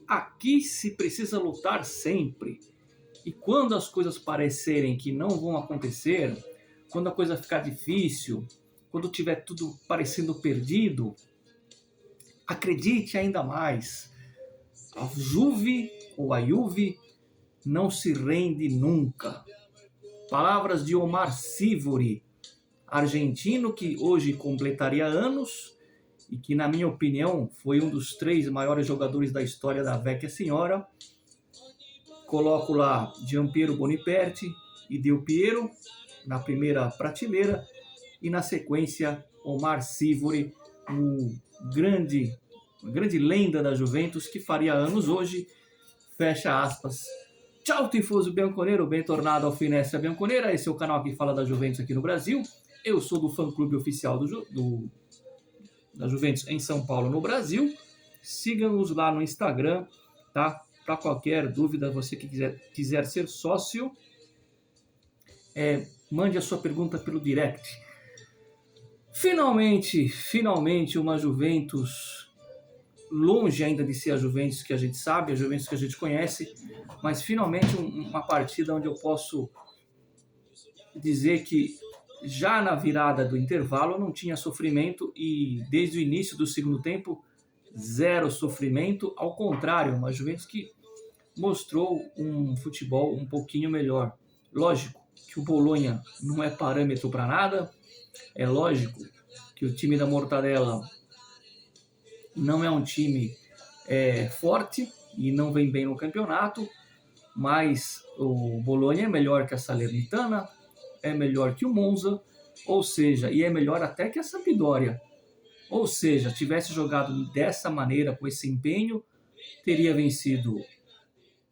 Aqui se precisa lutar sempre. E quando as coisas parecerem que não vão acontecer, quando a coisa ficar difícil, quando tiver tudo parecendo perdido, acredite ainda mais. A Juve ou a Juve não se rende nunca. Palavras de Omar Sivori, argentino que hoje completaria anos e que, na minha opinião, foi um dos 3 maiores jogadores da história da Vecchia Senhora. Coloco lá Giampiero Boniperti e Del Piero na primeira prateleira e na sequência Omar Sivori, uma grande lenda da Juventus que faria anos hoje. Fecha aspas. Tchau, tifoso bianconero, bem tornado ao Finestra Bianconera. Esse é o canal que fala da Juventus aqui no Brasil. Eu sou do fã-clube oficial da Juventus em São Paulo, no Brasil. Siga-nos lá no Instagram, tá? Para qualquer dúvida, você que quiser ser sócio, mande a sua pergunta pelo direct. Finalmente, uma Juventus longe ainda de ser a Juventus que a gente sabe, a Juventus que a gente conhece, mas finalmente uma partida onde eu posso dizer que já na virada do intervalo não tinha sofrimento e desde o início do segundo tempo, zero sofrimento, ao contrário, uma Juventus que mostrou um futebol um pouquinho melhor. Lógico que o Bolonha não é parâmetro para nada, é lógico que o time da Mortadella não é um time forte e não vem bem no campeonato, mas o Bolonha é melhor que a Salernitana, é melhor que o Monza, ou seja, e é melhor até que a Sampdoria. Ou seja, tivesse jogado dessa maneira, com esse empenho, teria vencido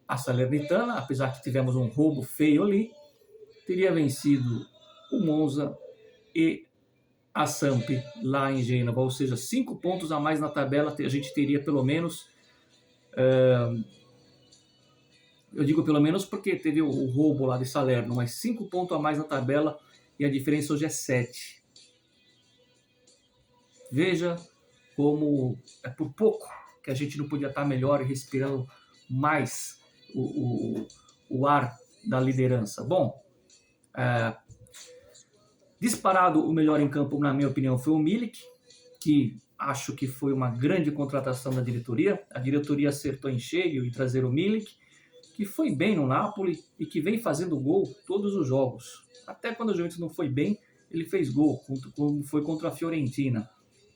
a Salernitana, apesar que tivemos um roubo feio ali, teria vencido o Monza e a Samp lá em Gênova, ou seja, 5 pontos a mais na tabela, a gente teria pelo menos, eu digo pelo menos porque teve o roubo lá de Salerno, mas 5 pontos a mais na tabela e a diferença hoje é 7. Veja como é por pouco que a gente não podia estar melhor e respirando mais o ar da liderança. Bom, disparado o melhor em campo, na minha opinião, foi o Milik, que acho que foi uma grande contratação da diretoria. A diretoria acertou em cheio em trazer o Milik, que foi bem no Napoli e que vem fazendo gol todos os jogos. Até quando o Juventus não foi bem, ele fez gol, como foi contra a Fiorentina.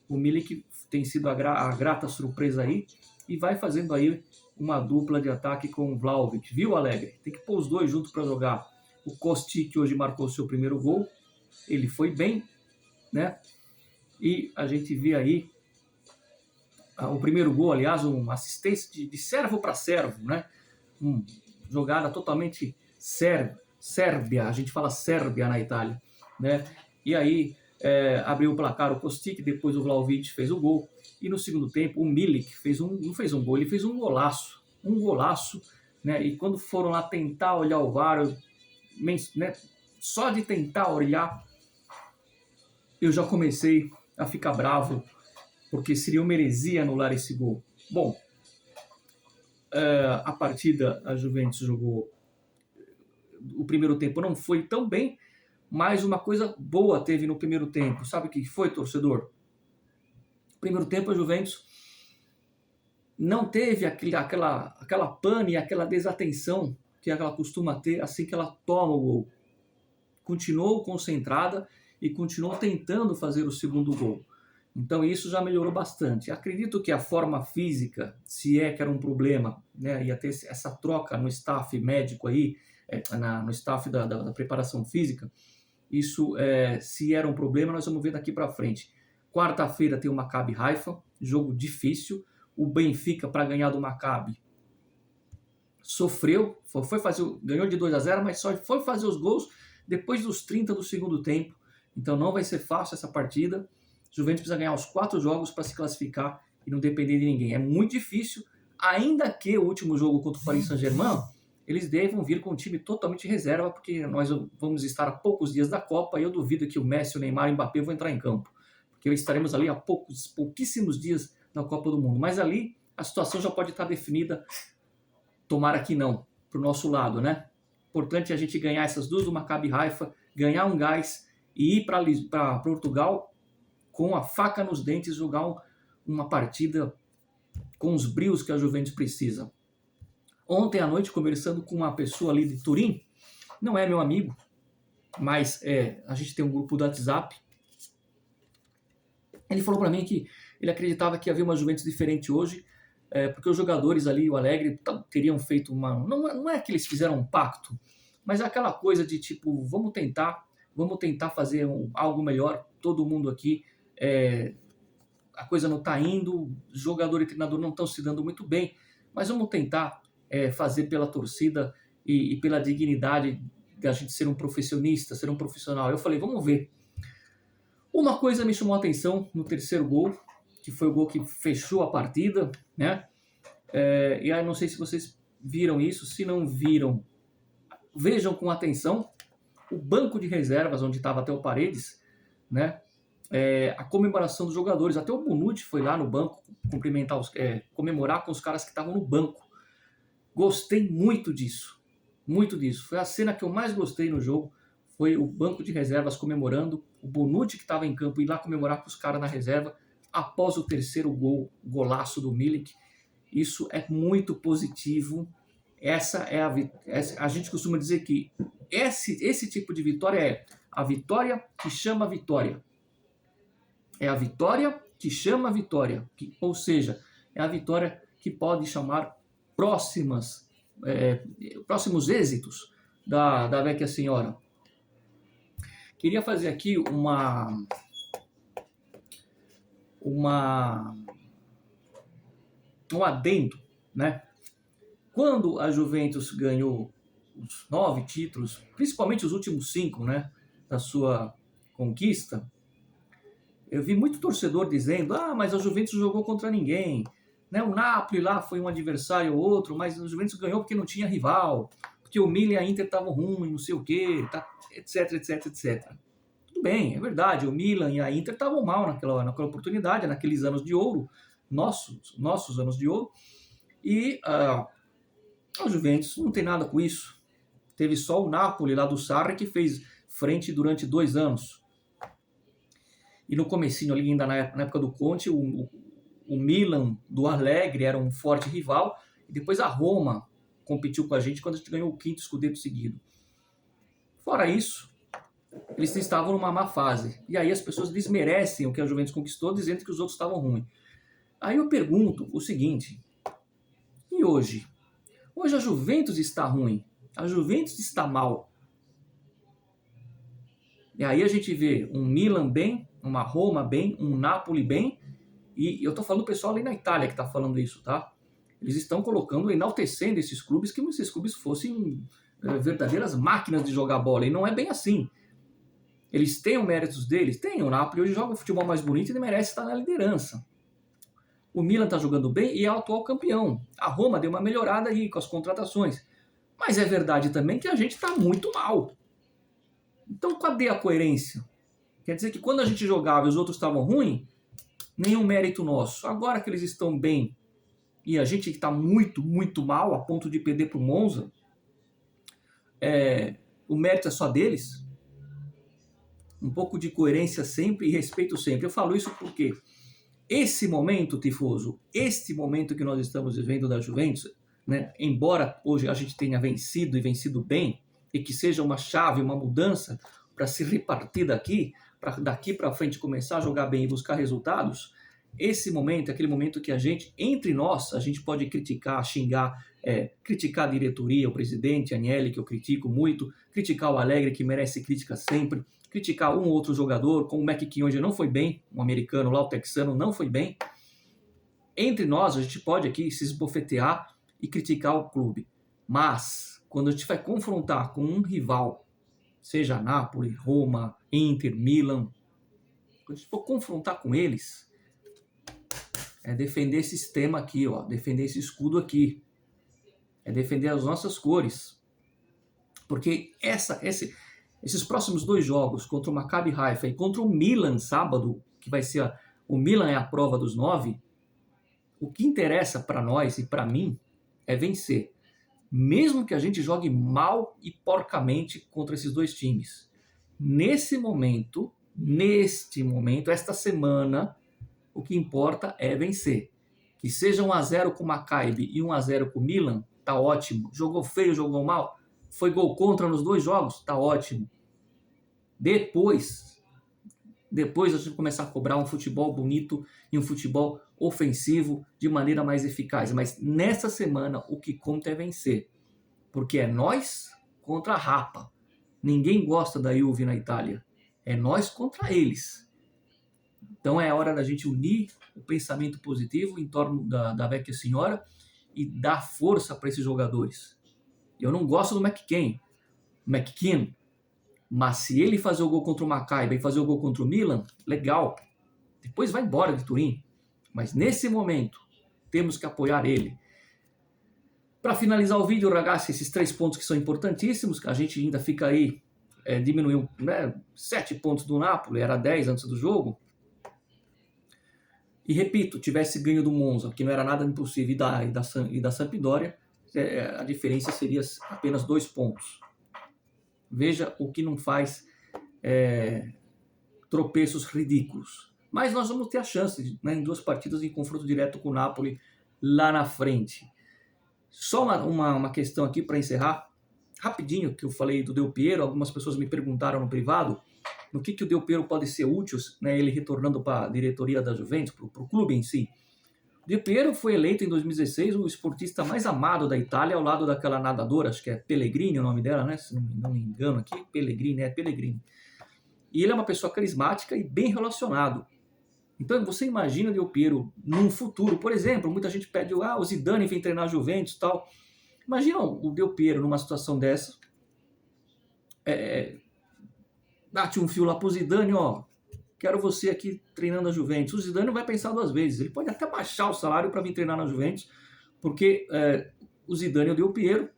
O Milik tem sido a grata surpresa aí e vai fazendo aí uma dupla de ataque com o Vlahovic. Viu, Alegre? Tem que pôr os dois juntos para jogar. O Kostic hoje marcou seu primeiro gol. Ele foi bem, né? E a gente vê aí o primeiro gol, aliás, uma assistência de servo para servo, né? Jogada totalmente Sérbia, a gente fala Sérbia na Itália, né? E aí abriu o placar o Kostic, depois o Vlahovic fez o gol, e no segundo tempo o Milik não fez um gol, ele fez um golaço, né? E quando foram lá tentar olhar o VAR, né? Só de tentar olhar, eu já comecei a ficar bravo, porque seria uma heresia anular esse gol. Bom, a partida, a Juventus jogou, o primeiro tempo não foi tão bem, mas uma coisa boa teve no primeiro tempo. Sabe o que foi, torcedor? No primeiro tempo a Juventus não teve aquela pane, aquela desatenção que ela costuma ter assim que ela toma o gol. Continuou concentrada e continuou tentando fazer o segundo gol. Então isso já melhorou bastante. Acredito que a forma física, se é que era um problema, né, ia ter essa troca no staff médico aí, no staff da preparação física, isso se era um problema, nós vamos ver daqui para frente. Quarta-feira tem o Maccabi Haifa, jogo difícil. O Benfica, para ganhar do Maccabi, sofreu, ganhou de 2-0, mas só foi fazer os gols depois dos 30 do segundo tempo. Então não vai ser fácil essa partida. Juventus precisa ganhar os 4 jogos para se classificar e não depender de ninguém. É muito difícil, ainda que o último jogo contra o Paris Saint-Germain, eles devam vir com um time totalmente reserva, porque nós vamos estar a poucos dias da Copa e eu duvido que o Messi, o Neymar e o Mbappé vão entrar em campo, porque estaremos ali a pouquíssimos dias da Copa do Mundo. Mas ali a situação já pode estar definida, tomara que não, para o nosso lado, né? Importante a gente ganhar essas duas do Maccabi Haifa, ganhar um gás e ir para Portugal com a faca nos dentes, jogar uma partida com os brios que a Juventus precisa. Ontem à noite, conversando com uma pessoa ali de Turim, não é meu amigo, mas a gente tem um grupo do WhatsApp, ele falou para mim que ele acreditava que havia uma Juventus diferente hoje, porque os jogadores ali, o Allegri, teriam feito uma... Não é que eles fizeram um pacto, mas é aquela coisa de tipo, vamos tentar fazer algo melhor, todo mundo aqui, a coisa não está indo, jogador e treinador não estão se dando muito bem, mas vamos tentar fazer pela torcida e pela dignidade de a gente ser um profissionista, ser um profissional. Eu falei, vamos ver. Uma coisa me chamou a atenção no terceiro gol, que foi o gol que fechou a partida, né? E aí não sei se vocês viram isso, se não viram, vejam com atenção o banco de reservas, onde estava até o Paredes, né? A comemoração dos jogadores, até o Bonucci foi lá no banco cumprimentar comemorar com os caras que estavam no banco. Gostei muito disso, muito disso. Foi a cena que eu mais gostei no jogo, foi o banco de reservas comemorando, o Bonucci que estava em campo ir lá comemorar com os caras na reserva após o terceiro gol, golaço do Milik. Isso é muito positivo. A gente costuma dizer que esse tipo de vitória é a vitória que chama a vitória. É a vitória que chama a vitória. Ou seja, é a vitória que pode chamar próximos êxitos da Vecchia Senhora. Queria fazer aqui um adendo, né? Quando a Juventus ganhou os 9 títulos, principalmente os últimos 5, né, da sua conquista, eu vi muito torcedor dizendo, mas a Juventus jogou contra ninguém, né? O Napoli lá foi um adversário ou outro, mas a Juventus ganhou porque não tinha rival, porque o Milan e a Inter estavam ruins, não sei o quê, tá, etc, etc, etc. Tudo bem, é verdade, o Milan e a Inter estavam mal naquela oportunidade, naqueles anos de ouro, nossos anos de ouro, e a Juventus não tem nada com isso. Teve só o Napoli lá do Sarri que fez frente durante 2 anos. E no comecinho ali, ainda na época do Conte, o Milan do Allegri era um forte rival, e depois a Roma competiu com a gente quando a gente ganhou o 5º Scudetto seguido. Fora isso, eles estavam numa má fase. E aí as pessoas desmerecem o que a Juventus conquistou, dizendo que os outros estavam ruins. Aí eu pergunto o seguinte, e hoje? Hoje a Juventus está ruim, a Juventus está mal. E aí a gente vê um Milan bem, uma Roma bem, um Napoli bem, e eu estou falando do pessoal ali na Itália que está falando isso, tá? Eles estão colocando, enaltecendo esses clubes, que esses clubes fossem verdadeiras máquinas de jogar bola, e não é bem assim. Eles têm os méritos deles? Tem, o Napoli hoje joga o futebol mais bonito e ele merece estar na liderança. O Milan está jogando bem e é o atual campeão. A Roma deu uma melhorada aí com as contratações. Mas é verdade também que a gente está muito mal. Então cadê a coerência? Quer dizer que quando a gente jogava e os outros estavam ruins, nenhum mérito nosso. Agora que eles estão bem e a gente está muito, muito mal, a ponto de perder para o Monza, o mérito é só deles? Um pouco de coerência sempre e respeito sempre. Eu falo isso porque esse momento, Tifoso, este momento que nós estamos vivendo da Juventus, né, embora hoje a gente tenha vencido e vencido bem, e que seja uma chave, uma mudança para se repartir daqui para frente começar a jogar bem e buscar resultados, esse momento é aquele momento que a gente, entre nós, a gente pode criticar, xingar, criticar a diretoria, o presidente, a Agnelli, que eu critico muito, criticar o Allegri, que merece crítica sempre, criticar um ou outro jogador, como o McKeon hoje não foi bem, um americano lá, o texano, não foi bem. Entre nós, a gente pode aqui se esbofetear e criticar o clube. Mas, quando a gente vai confrontar com um rival, seja Napoli, Roma, Inter, Milan, quando a gente for confrontar com eles, é defender esse sistema aqui, ó, defender esse escudo aqui, é defender as nossas cores. Porque esses próximos 2 jogos, contra o Maccabi Haifa e contra o Milan sábado, que vai ser o Milan é a prova dos 9, O que interessa para nós e para mim é vencer. Mesmo que a gente jogue mal e porcamente contra esses dois times. Neste momento, esta semana, o que importa é vencer. Que seja 1-0 com o Maccabi e 1-0 com o Milan, tá ótimo. Jogou feio, jogou mal, foi gol contra nos dois jogos, tá ótimo. Depois a gente começar a cobrar um futebol bonito e um futebol ofensivo de maneira mais eficaz. Mas nessa semana o que conta é vencer. Porque é nós contra a Rapa. Ninguém gosta da Juve na Itália. É nós contra eles. Então é hora da gente unir o pensamento positivo em torno da Vecchia Senhora e dar força para esses jogadores. Eu não gosto do McKean, mas se ele fazer o gol contra o Maccabi e fazer o gol contra o Milan, legal. Depois vai embora de Turim. Mas nesse momento, temos que apoiar ele. Para finalizar o vídeo, ragazzi, esses 3 pontos que são importantíssimos, a gente ainda fica aí, diminuiu 7 pontos do Napoli, era 10 antes do jogo. E repito, tivesse ganho do Monza, que não era nada impossível, e da Sampdoria, a diferença seria apenas 2 pontos. Veja o que não faz tropeços ridículos. Mas nós vamos ter a chance, em 2 partidas em confronto direto com o Napoli lá na frente. Só uma questão aqui para encerrar, rapidinho, que eu falei do Del Piero. Algumas pessoas me perguntaram no privado no que o Del Piero pode ser útil, ele retornando para a diretoria da Juventus, para o clube em si. O Del Piero foi eleito em 2016 o esportista mais amado da Itália, ao lado daquela nadadora, acho que é Pellegrini o nome dela, né? Se não me engano aqui, Pellegrini. E ele é uma pessoa carismática e bem relacionado. Então você imagina o Del Piero num futuro, por exemplo, muita gente pede, o Zidane vem treinar a Juventus e tal. Imagina o Del Piero numa situação dessa, bate um fio lá pro Zidane, quero você aqui treinando a Juventus. O Zidane não vai pensar 2 vezes, ele pode até baixar o salário para vir treinar na Juventus, porque o Zidane e o Del Piero,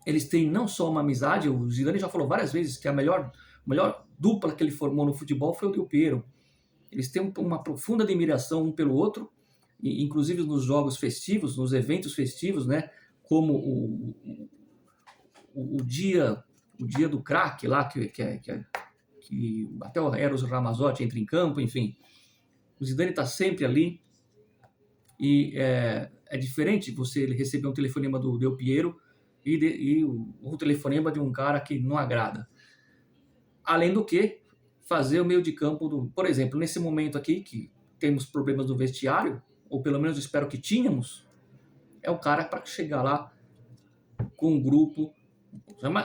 eles têm não só uma amizade, o Zidane já falou várias vezes que a melhor dupla que ele formou no futebol foi o Del Piero. Eles têm uma profunda admiração um pelo outro, e, inclusive nos jogos festivos, nos eventos festivos, né? Como o dia do craque lá, que até o Eros Ramazzotti entra em campo, enfim. O Zidane está sempre ali, e é diferente você receber um telefonema do Del Piero e o telefonema de um cara que não agrada. Além do que, fazer o meio de campo por exemplo, nesse momento aqui, que temos problemas no vestiário, ou pelo menos espero que tínhamos, é o cara para chegar lá com um grupo.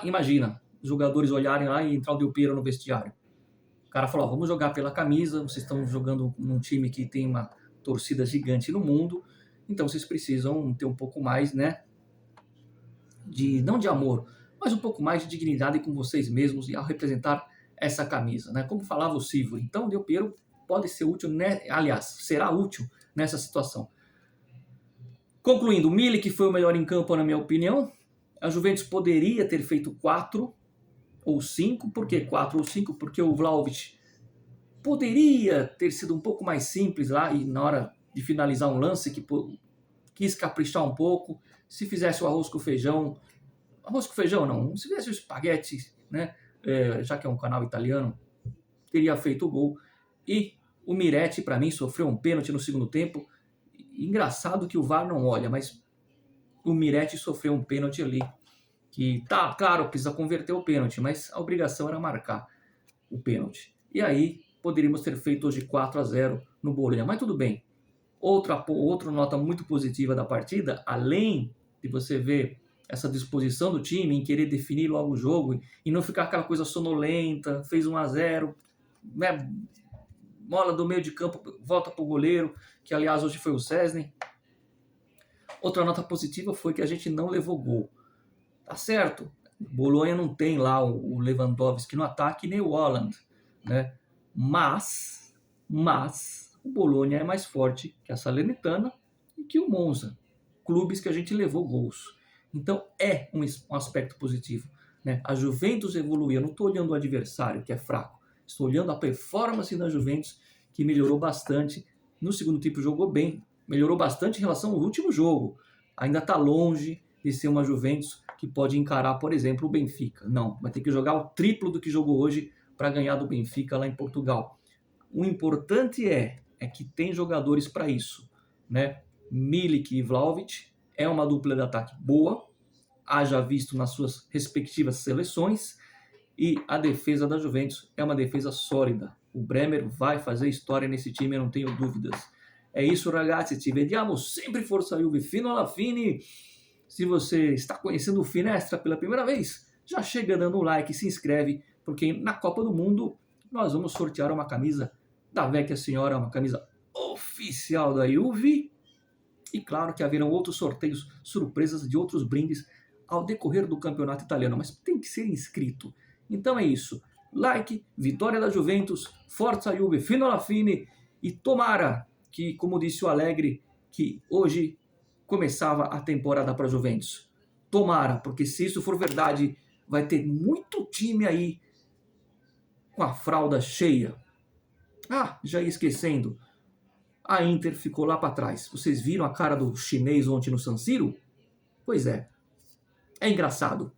Imagina, os jogadores olharem lá e entrar o Del Piero no vestiário. O cara falou, vamos jogar pela camisa, vocês estão jogando num time que tem uma torcida gigante no mundo, então vocês precisam ter um pouco mais, né, não de amor, mas um pouco mais de dignidade com vocês mesmos e ao representar essa camisa, né? Como falava o Silvio. Então o Del Piero pode ser útil, aliás, será útil nessa situação. Concluindo, o Milik foi o melhor em campo, na minha opinião. A Juventus poderia ter feito 4 ou 5. Por que 4 ou 5? Porque o Vlahovic poderia ter sido um pouco mais simples lá e na hora de finalizar um lance que quis caprichar um pouco. Se fizesse o arroz com feijão não, se fizesse o espaguete, né? Já que é um canal italiano, teria feito o gol. E o Miretti, para mim, sofreu um pênalti no segundo tempo. Engraçado que o VAR não olha, mas o Miretti sofreu um pênalti ali, que tá, claro, precisa converter o pênalti, mas a obrigação era marcar o pênalti. E aí poderíamos ter feito hoje 4-0 no Bologna, mas tudo bem. Outra nota muito positiva da partida, além de você ver essa disposição do time em querer definir logo o jogo e não ficar aquela coisa sonolenta, fez 1-0, né? Mola do meio de campo, volta para o goleiro, que aliás hoje foi o Szczęsny. Outra nota positiva foi que a gente não levou gol. Tá certo, o Bolonha não tem lá o Lewandowski no ataque, nem o Haaland, né? Mas o Bolonha é mais forte que a Salernitana e que o Monza, clubes que a gente levou gols. Então é um aspecto positivo, né? A Juventus evoluiu, eu não estou olhando o adversário que é fraco, estou olhando a performance da Juventus, que melhorou bastante. No segundo tempo jogou bem, melhorou bastante em relação ao último jogo. Ainda está longe de ser uma Juventus que pode encarar, por exemplo, o Benfica. Não, vai ter que jogar o triplo do que jogou hoje para ganhar do Benfica lá em Portugal. O importante é que tem jogadores para isso, né? Milik e Vlahovic é uma dupla de ataque boa, haja visto nas suas respectivas seleções, e a defesa da Juventus é uma defesa sólida. O Bremer vai fazer história nesse time, eu não tenho dúvidas. É isso, ragazzi, ci vediamo sempre Forza Juve fino alla fine. Se você está conhecendo o Finestra pela primeira vez, já chega dando um like, se inscreve, porque na Copa do Mundo nós vamos sortear uma camisa da Vecchia Senhora, uma camisa oficial da Juve. E claro que haverão outros sorteios, surpresas de outros brindes ao decorrer do campeonato italiano, mas tem que ser inscrito. Então é isso. Like, vitória da Juventus, Forza Juve, fino alla fine, e tomara que, como disse o Allegri, que hoje começava a temporada para a Juventus. Tomara, porque se isso for verdade, vai ter muito time aí com a fralda cheia. Ah, já ia esquecendo. A Inter ficou lá para trás. Vocês viram a cara do chinês ontem no San Siro? Pois é engraçado.